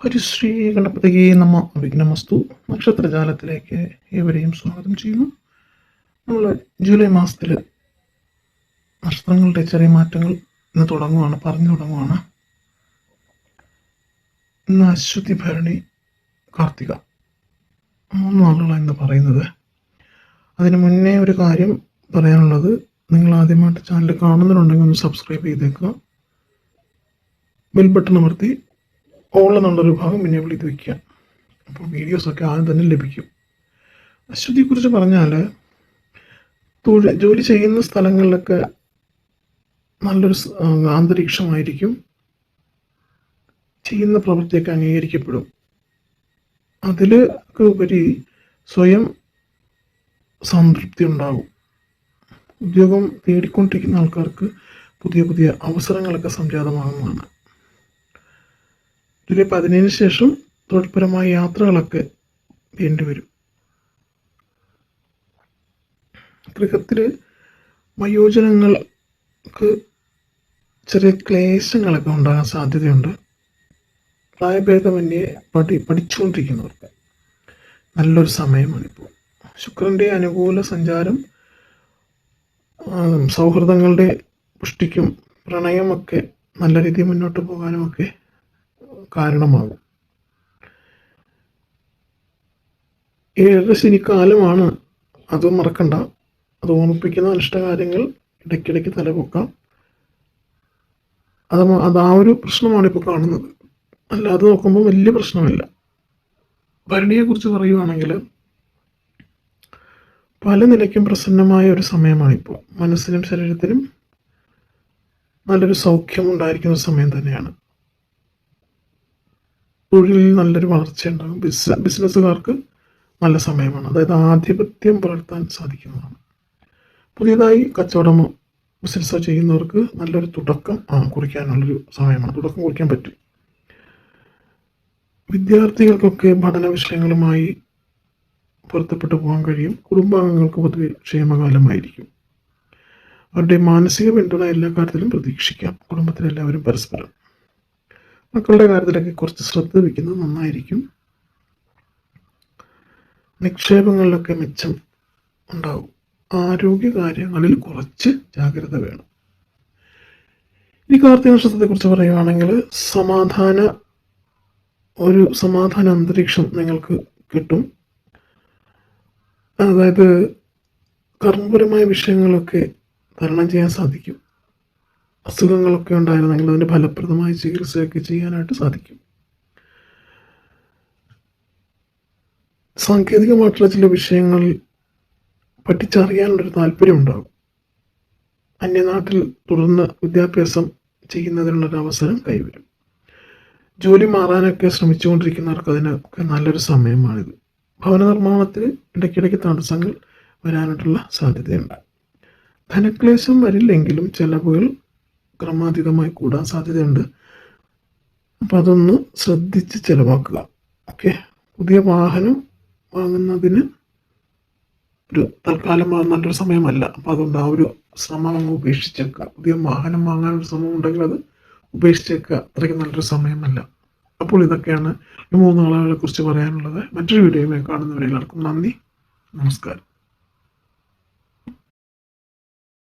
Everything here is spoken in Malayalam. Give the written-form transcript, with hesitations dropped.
ഹരിശ്രീ ഗണപതിയെ നമ വിഘ്നമസ്തു. നക്ഷത്രജാലത്തിലേക്ക് ഏവരെയും സ്വാഗതം ചെയ്യുന്നു. നമ്മൾ ജൂലൈ മാസത്തിൽ നക്ഷത്രങ്ങളുടെ ചെറിയ മാറ്റങ്ങൾ ഇന്ന് പറഞ്ഞു തുടങ്ങുവാണ്. ഇന്ന് അശ്വതി, ഭരണി, കാർത്തിക 3 നാളുകളാണ് ഇന്ന് പറയുന്നത്. അതിന് മുന്നേ ഒരു കാര്യം പറയാനുള്ളത്, നിങ്ങൾ ആദ്യമായിട്ട് ചാനൽ കാണുന്നുണ്ടെങ്കിൽ ഒന്ന് സബ്സ്ക്രൈബ് ചെയ്തേക്കുക. ബെൽ ബട്ടൺ അമർത്തി ഓൾ എന്നുള്ളൊരു ഭാഗം എനേബിൾ ചെയ്ത് വയ്ക്കുക. അപ്പോൾ വീഡിയോസൊക്കെ ആദ്യം തന്നെ ലഭിക്കും. അശ്വതിയെക്കുറിച്ച് പറഞ്ഞാൽ, ജോലി ചെയ്യുന്ന സ്ഥലങ്ങളിലൊക്കെ നല്ലൊരു അന്തരീക്ഷമായിരിക്കും. ചെയ്യുന്ന പ്രവൃത്തിയൊക്കെ അംഗീകരിക്കപ്പെടും. അതിലൊക്കെ ഉപരി സ്വയം സംതൃപ്തി ഉണ്ടാകും. ഉദ്യോഗം തേടിക്കൊണ്ടിരിക്കുന്ന ആൾക്കാർക്ക് പുതിയ പുതിയ അവസരങ്ങളൊക്കെ സംജാതമാകുന്നതാണ്. ജൂലൈ 15 ശേഷം തൊഴിൽപരമായ യാത്രകളൊക്കെ വേണ്ടിവരും. ഗൃഹത്തിൽ വയോജനങ്ങൾക്ക് ചെറിയ ക്ലേശങ്ങളൊക്കെ ഉണ്ടാകാൻ സാധ്യതയുണ്ട്. പ്രായഭേദമന്യേ പഠിച്ചുകൊണ്ടിരിക്കുന്നവർക്ക് നല്ലൊരു സമയമാണിപ്പോൾ. ശുക്രൻ്റെ അനുകൂല സഞ്ചാരം സൗഹൃദങ്ങളുടെ പുഷ്ടിക്കും പ്രണയമൊക്കെ നല്ല രീതിയിൽ മുന്നോട്ട് പോകാനുമൊക്കെ കാരണമാകും. 7 ശനിക്കാലമാണ്, അത് മറക്കണ്ട. അത് ഓർമ്മിപ്പിക്കുന്ന അനിഷ്ടകാര്യങ്ങൾ ഇടയ്ക്കിടയ്ക്ക് തലപൊക്കാം. അത് ആ ഒരു പ്രശ്നമാണ് ഇപ്പോൾ കാണുന്നത്. അല്ലാതെ നോക്കുമ്പോൾ വലിയ പ്രശ്നമില്ല. ഭരണിയെക്കുറിച്ച് പറയുവാണെങ്കിൽ, പല നിലയ്ക്കും പ്രസന്നമായ ഒരു സമയമാണിപ്പോൾ. മനസ്സിനും ശരീരത്തിനും നല്ലൊരു സൗഖ്യം ഉണ്ടായിരിക്കുന്ന സമയം തന്നെയാണ്. തൊഴിലിൽ നല്ലൊരു വളർച്ചയുണ്ടാകും. ബിസിനസ്സുകാർക്ക് നല്ല സമയമാണ്. അതായത് ആധിപത്യം പുലർത്താൻ സാധിക്കുന്നതാണ്. പുതിയതായി കച്ചവടമോ ബിസിനസ്സോ ചെയ്യുന്നവർക്ക് നല്ലൊരു തുടക്കം കുറിക്കാനുള്ളൊരു സമയമാണ്. തുടക്കം കുറിക്കാൻ പറ്റും. വിദ്യാർത്ഥികൾക്കൊക്കെ പഠന വിഷയങ്ങളുമായി പൊരുത്തപ്പെട്ടു പോകാൻ കഴിയും. കുടുംബാംഗങ്ങൾക്ക് പൊതുവെ ക്ഷേമകാലമായിരിക്കും. അവരുടെ മാനസിക പിന്തുണ എല്ലാ കാര്യത്തിലും പ്രതീക്ഷിക്കാം. കുടുംബത്തിലെല്ലാവരും പരസ്പരം. മക്കളുടെ കാര്യത്തിലൊക്കെ കുറച്ച് ശ്രദ്ധ വയ്ക്കുന്നത് നന്നായിരിക്കും. നിക്ഷേപങ്ങളിലൊക്കെ മെച്ചം ഉണ്ടാകും. ആരോഗ്യകാര്യങ്ങളിൽ കുറച്ച് ജാഗ്രത വേണം. ഇനി കാർത്തിക നക്ഷത്രത്തെക്കുറിച്ച് പറയുകയാണെങ്കിൽ, സമാധാന അന്തരീക്ഷം നിങ്ങൾക്ക് കിട്ടും. അതായത് കർമ്മപരമായ വിഷയങ്ങളൊക്കെ തരണം ചെയ്യാൻ സാധിക്കും. അസുഖങ്ങളൊക്കെ ഉണ്ടായിരുന്നെങ്കിൽ അതിൻ്റെ ഫലപ്രദമായ ചികിത്സയൊക്കെ ചെയ്യാനായിട്ട് സാധിക്കും. സാങ്കേതികമായിട്ടുള്ള ചില വിഷയങ്ങൾ പഠിച്ചറിയാനുള്ളൊരു താല്പര്യം ഉണ്ടാകും. അന്യനാട്ടിൽ തുടർന്ന് വിദ്യാഭ്യാസം ചെയ്യുന്നതിനുള്ളൊരു അവസരം കൈവരും. ജോലി മാറാനൊക്കെ ശ്രമിച്ചുകൊണ്ടിരിക്കുന്നവർക്ക് അതിനൊക്കെ നല്ലൊരു സമയമാണിത്. ഭവന നിർമ്മാണത്തിന് ഇടയ്ക്കിടയ്ക്ക് തടസ്സങ്ങൾ വരാനായിട്ടുള്ള സാധ്യതയുണ്ട്. ധനക്ലേശം വരില്ലെങ്കിലും ചെലവുകൾ ക്രമാതീതമായി കൂടാൻ സാധ്യതയുണ്ട്. അപ്പം അതൊന്ന് ശ്രദ്ധിച്ച് ചിലവാക്കുക. ഓക്കെ. പുതിയ വാഹനം വാങ്ങുന്നതിന് ഒരു തൽക്കാലം നല്ലൊരു സമയമല്ല. അപ്പം അതുകൊണ്ട് ആ ഒരു ശ്രമം അങ്ങ് ഉപേക്ഷിച്ചേക്കുക. പുതിയ വാഹനം വാങ്ങാനൊരു ശ്രമം ഉണ്ടെങ്കിൽ അത് ഉപേക്ഷിച്ചേക്കുക. അത്രയ്ക്ക് നല്ലൊരു സമയമല്ല. അപ്പോൾ ഇതൊക്കെയാണ് ഈ 3 നാളുകളെ കുറിച്ച് പറയാനുള്ളത്. മറ്റൊരു വീഡിയോയുമായി കാണുന്നവരെല്ലാവർക്കും നന്ദി, നമസ്കാരം.